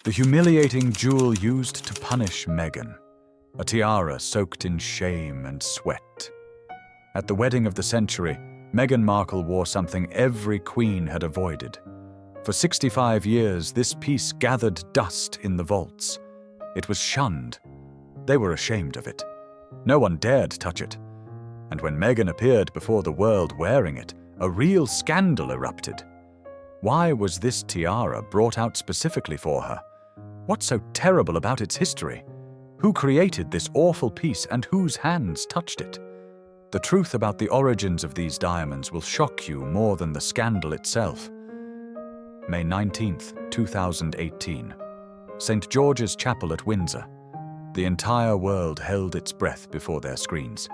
The humiliating jewel used to punish Meghan, a tiara soaked in shame and sweat. At the wedding of the century, Meghan Markle wore something every queen had avoided. For 65 years, this piece gathered dust in the vaults. It was shunned. They were ashamed of it. No one dared touch it. And when Meghan appeared before the world wearing it, a real scandal erupted. Why was this tiara brought out specifically for her? What's so terrible about its history? Who created this awful piece and whose hands touched it? The truth about the origins of these diamonds will shock you more than the scandal itself. May 19th, 2018. St. George's Chapel at Windsor. The entire world held its breath before their screens.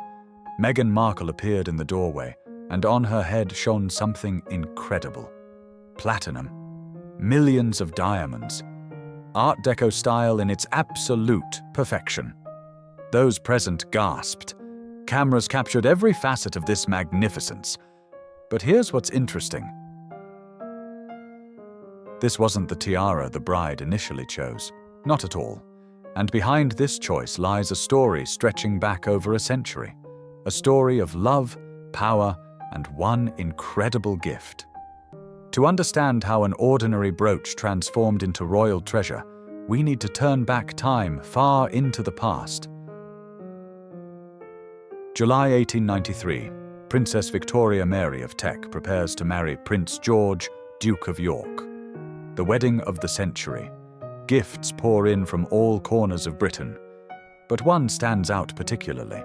Meghan Markle appeared in the doorway, and on her head shone something incredible. Platinum. Millions of diamonds. Art Deco style in its absolute perfection. Those present gasped. Cameras captured every facet of this magnificence. But here's what's interesting. This wasn't the tiara the bride initially chose. Not at all. And behind this choice lies a story stretching back over a century. A story of love, power, and one incredible gift. To understand how an ordinary brooch transformed into royal treasure, we need to turn back time far into the past. July 1893, Princess Victoria Mary of Teck prepares to marry Prince George, Duke of York. The wedding of the century. Gifts pour in from all corners of Britain, but one stands out particularly.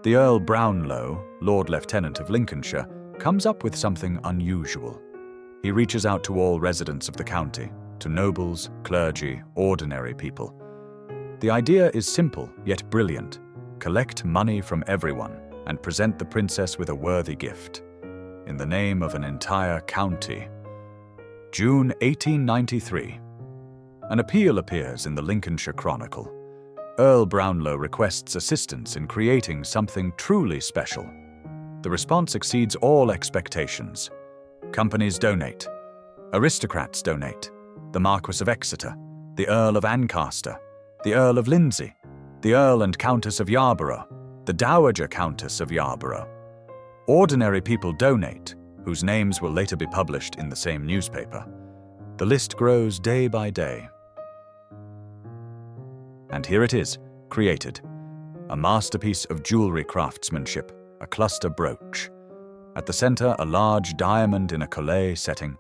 The Earl Brownlow, Lord Lieutenant of Lincolnshire, comes up with something unusual. He reaches out to all residents of the county, to nobles, clergy, ordinary people. The idea is simple yet brilliant. Collect money from everyone and present the princess with a worthy gift. In the name of an entire county. June 1893. An appeal appears in the Lincolnshire Chronicle. Earl Brownlow requests assistance in creating something truly special. The response exceeds all expectations. Companies donate. Aristocrats donate. The Marquess of Exeter, the Earl of Ancaster, the Earl of Lindsey, the Earl and Countess of Yarborough, the Dowager Countess of Yarborough. Ordinary people donate, whose names will later be published in the same newspaper. The list grows day by day. And here it is, created. A masterpiece of jewelry craftsmanship, a cluster brooch. At the center, a large diamond in a collet setting.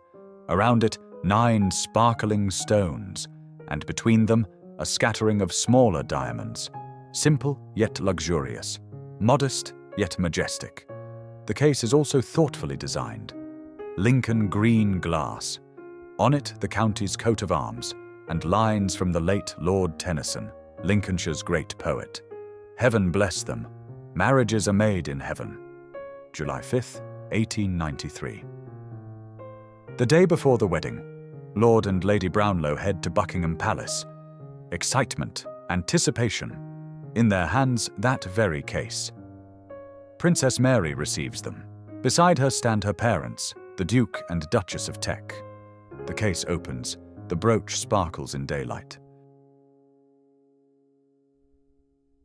Around it, 9 sparkling stones, and between them, a scattering of smaller diamonds. Simple yet luxurious. Modest yet majestic. The case is also thoughtfully designed. Lincoln green glass. On it, the county's coat of arms, and lines from the late Lord Tennyson, Lincolnshire's great poet. Heaven bless them. Marriages are made in heaven. July 5th, 1893. The day before the wedding, Lord and Lady Brownlow head to Buckingham Palace. Excitement, anticipation. In their hands, that very case. Princess Mary receives them. Beside her stand her parents, the Duke and Duchess of Teck. The case opens. The brooch sparkles in daylight.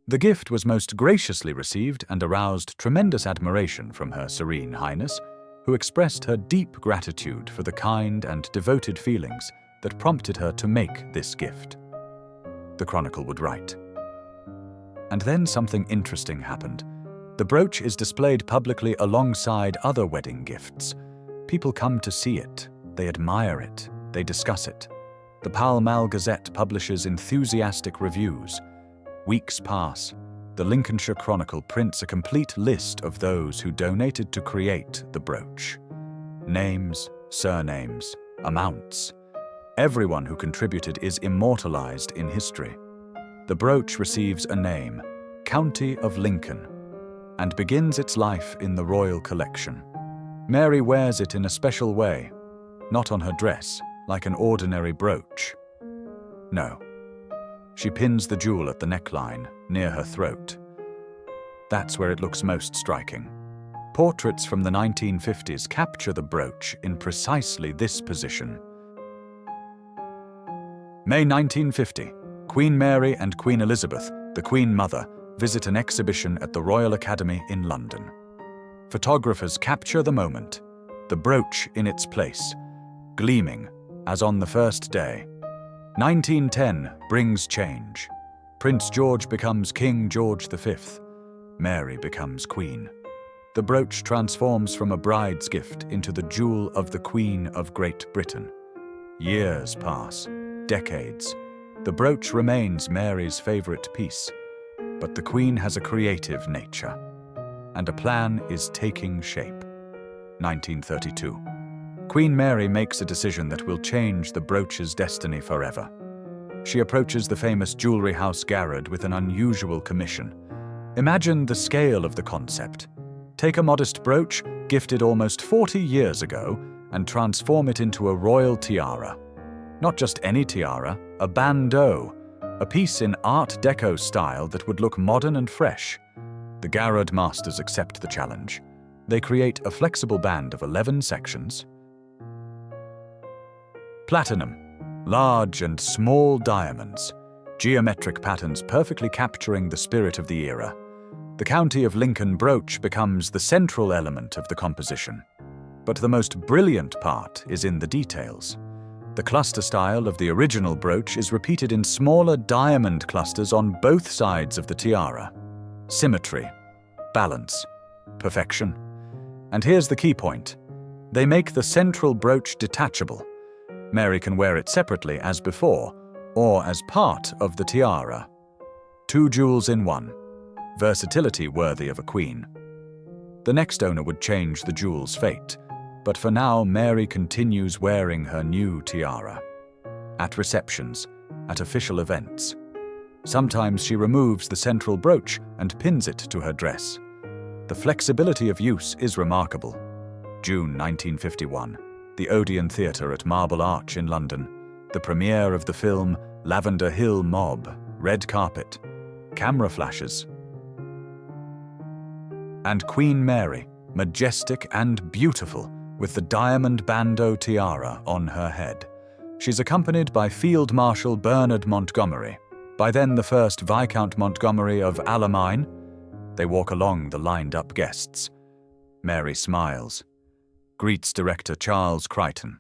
The gift was most graciously received and aroused tremendous admiration from Her Serene Highness, who expressed her deep gratitude for the kind and devoted feelings that prompted her to make this gift. The Chronicle would write. And then something interesting happened. The brooch is displayed publicly alongside other wedding gifts. People come to see it, they admire it, they discuss it. The Pall Mall Gazette publishes enthusiastic reviews. Weeks pass. The Lincolnshire Chronicle prints a complete list of those who donated to create the brooch. Names, surnames, amounts. Everyone who contributed is immortalized in history. The brooch receives a name, County of Lincoln, and begins its life in the royal collection. Mary wears it in a special way, not on her dress, like an ordinary brooch. No. She pins the jewel at the neckline, near her throat. That's where it looks most striking. Portraits from the 1950s capture the brooch in precisely this position. May 1950, Queen Mary and Queen Elizabeth, the Queen Mother, visit an exhibition at the Royal Academy in London. Photographers capture the moment, the brooch in its place, gleaming as on the first day. 1910 brings change. Prince George becomes King George V. Mary becomes Queen. The brooch transforms from a bride's gift into the jewel of the Queen of Great Britain. Years pass, decades. The brooch remains Mary's favorite piece, but the Queen has a creative nature, and a plan is taking shape. 1932. Queen Mary makes a decision that will change the brooch's destiny forever. She approaches the famous jewelry house Garrard with an unusual commission. Imagine the scale of the concept. Take a modest brooch, gifted almost 40 years ago, and transform it into a royal tiara. Not just any tiara, a bandeau, a piece in Art Deco style that would look modern and fresh. The Garrard masters accept the challenge. They create a flexible band of 11 sections. Platinum, large and small diamonds, geometric patterns perfectly capturing the spirit of the era. The County of Lincoln brooch becomes the central element of the composition. But the most brilliant part is in the details. The cluster style of the original brooch is repeated in smaller diamond clusters on both sides of the tiara. Symmetry, balance, perfection. And here's the key point. They make the central brooch detachable. Mary can wear it separately as before, or as part of the tiara. Two jewels in one. Versatility worthy of a queen. The next owner would change the jewel's fate, but for now Mary continues wearing her new tiara. At receptions, at official events. Sometimes she removes the central brooch and pins it to her dress. The flexibility of use is remarkable. June 1951, the Odeon Theatre at Marble Arch in London. The premiere of the film Lavender Hill Mob, red carpet, camera flashes. And Queen Mary, majestic and beautiful, with the diamond bandeau tiara on her head. She's accompanied by Field Marshal Bernard Montgomery, by then the first Viscount Montgomery of Alamein. They walk along the lined-up guests. Mary smiles, greets director Charles Crichton,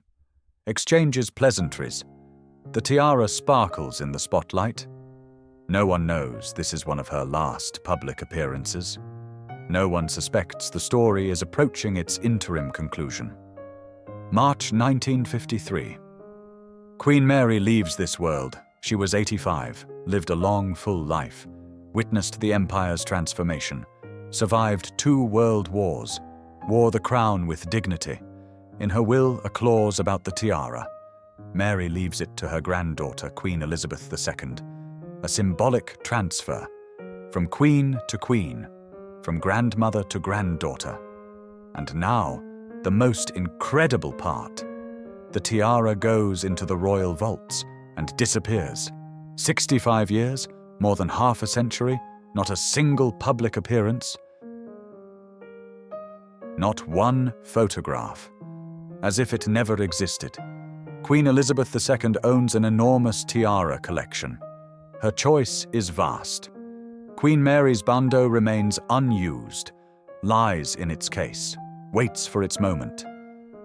exchanges pleasantries. The tiara sparkles in the spotlight. No one knows this is one of her last public appearances. No one suspects the story is approaching its interim conclusion. March 1953. Queen Mary leaves this world. She was 85, lived a long, full life, witnessed the empire's transformation, survived 2 world wars, wore the crown with dignity. In her will, a clause about the tiara. Mary leaves it to her granddaughter, Queen Elizabeth II. A symbolic transfer, from queen to queen, from grandmother to granddaughter. And now, the most incredible part. The tiara goes into the royal vaults and disappears. 65 years, more than half a century, not a single public appearance. Not one photograph. As if it never existed. Queen Elizabeth II owns an enormous tiara collection. Her choice is vast. Queen Mary's bandeau remains unused, lies in its case, waits for its moment.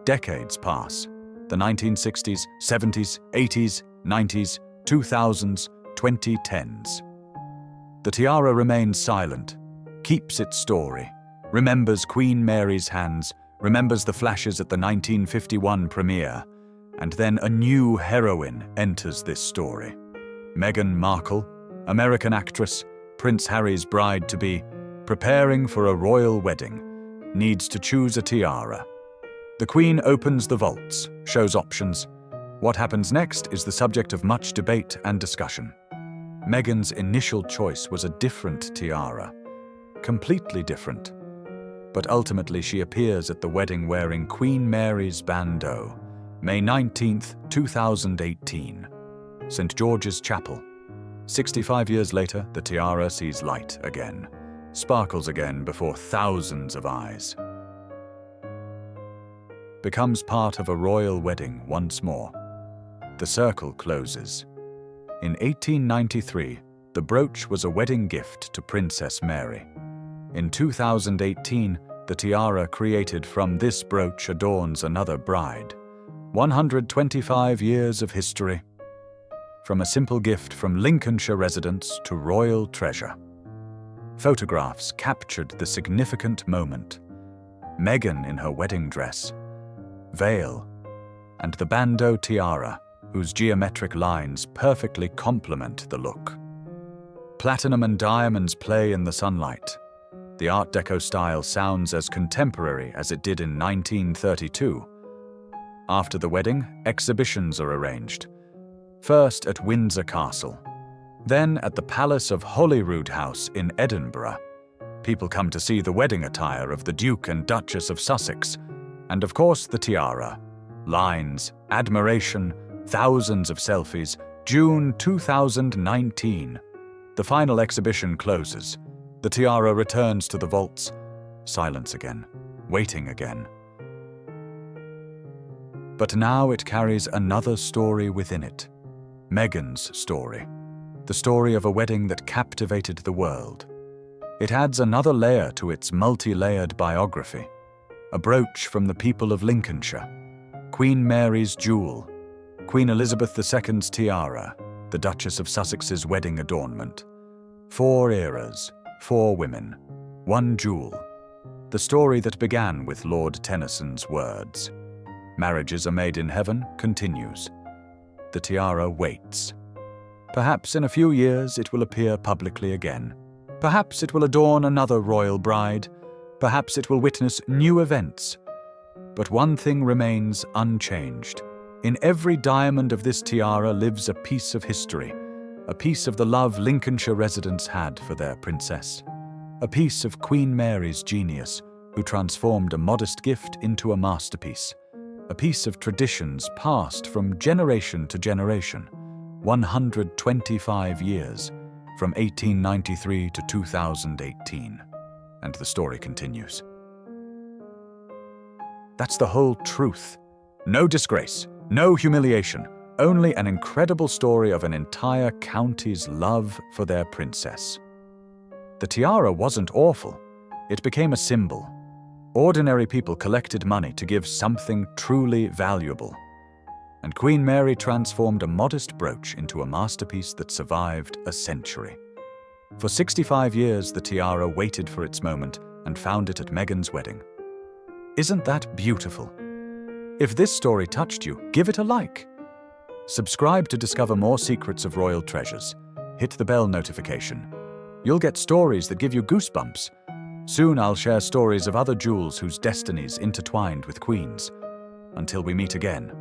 Decades pass. The 1960s, 70s, 80s, 90s, 2000s, 2010s. The tiara remains silent, keeps its story, remembers Queen Mary's hands, remembers the flashes at the 1951 premiere, and then a new heroine enters this story. Meghan Markle, American actress, Prince Harry's bride-to-be, preparing for a royal wedding, needs to choose a tiara. The Queen opens the vaults, shows options. What happens next is the subject of much debate and discussion. Meghan's initial choice was a different tiara, completely different. But ultimately she appears at the wedding wearing Queen Mary's bandeau, May 19, 2018, St. George's Chapel. 65 years later, the tiara sees light again, sparkles again before thousands of eyes. Becomes part of a royal wedding once more. The circle closes. In 1893, the brooch was a wedding gift to Princess Mary. In 2018, the tiara created from this brooch adorns another bride. 125 years of history. From a simple gift from Lincolnshire residents to royal treasure. Photographs captured the significant moment. Meghan in her wedding dress, veil, and the bandeau tiara, whose geometric lines perfectly complement the look. Platinum and diamonds play in the sunlight. The Art Deco style sounds as contemporary as it did in 1932. After the wedding, exhibitions are arranged. First at Windsor Castle, then at the Palace of Holyrood House in Edinburgh. People come to see the wedding attire of the Duke and Duchess of Sussex, and of course the tiara. Lines, admiration, thousands of selfies. June 2019. The final exhibition closes. The tiara returns to the vaults. Silence again, waiting again. But now it carries another story within it. Meghan's story. The story of a wedding that captivated the world. It adds another layer to its multi-layered biography. A brooch from the people of Lincolnshire. Queen Mary's jewel. Queen Elizabeth II's tiara. The Duchess of Sussex's wedding adornment. 4 eras, 4 women, 1 jewel. The story that began with Lord Tennyson's words. Marriages are made in heaven continues. The tiara waits. Perhaps in a few years it will appear publicly again. Perhaps it will adorn another royal bride. Perhaps it will witness new events. But one thing remains unchanged. In every diamond of this tiara lives a piece of history, a piece of the love Lincolnshire residents had for their princess, a piece of Queen Mary's genius, who transformed a modest gift into a masterpiece, a piece of traditions passed from generation to generation, 125 years, from 1893 to 2018. And the story continues. That's the whole truth. No disgrace, no humiliation, only an incredible story of an entire county's love for their princess. The tiara wasn't awful. It became a symbol. Ordinary people collected money to give something truly valuable. And Queen Mary transformed a modest brooch into a masterpiece that survived a century. For 65 years, the tiara waited for its moment and found it at Meghan's wedding. Isn't that beautiful? If this story touched you, give it a like. Subscribe to discover more secrets of royal treasures. Hit the bell notification. You'll get stories that give you goosebumps. Soon I'll share stories of other jewels whose destinies intertwined with queens. Until we meet again.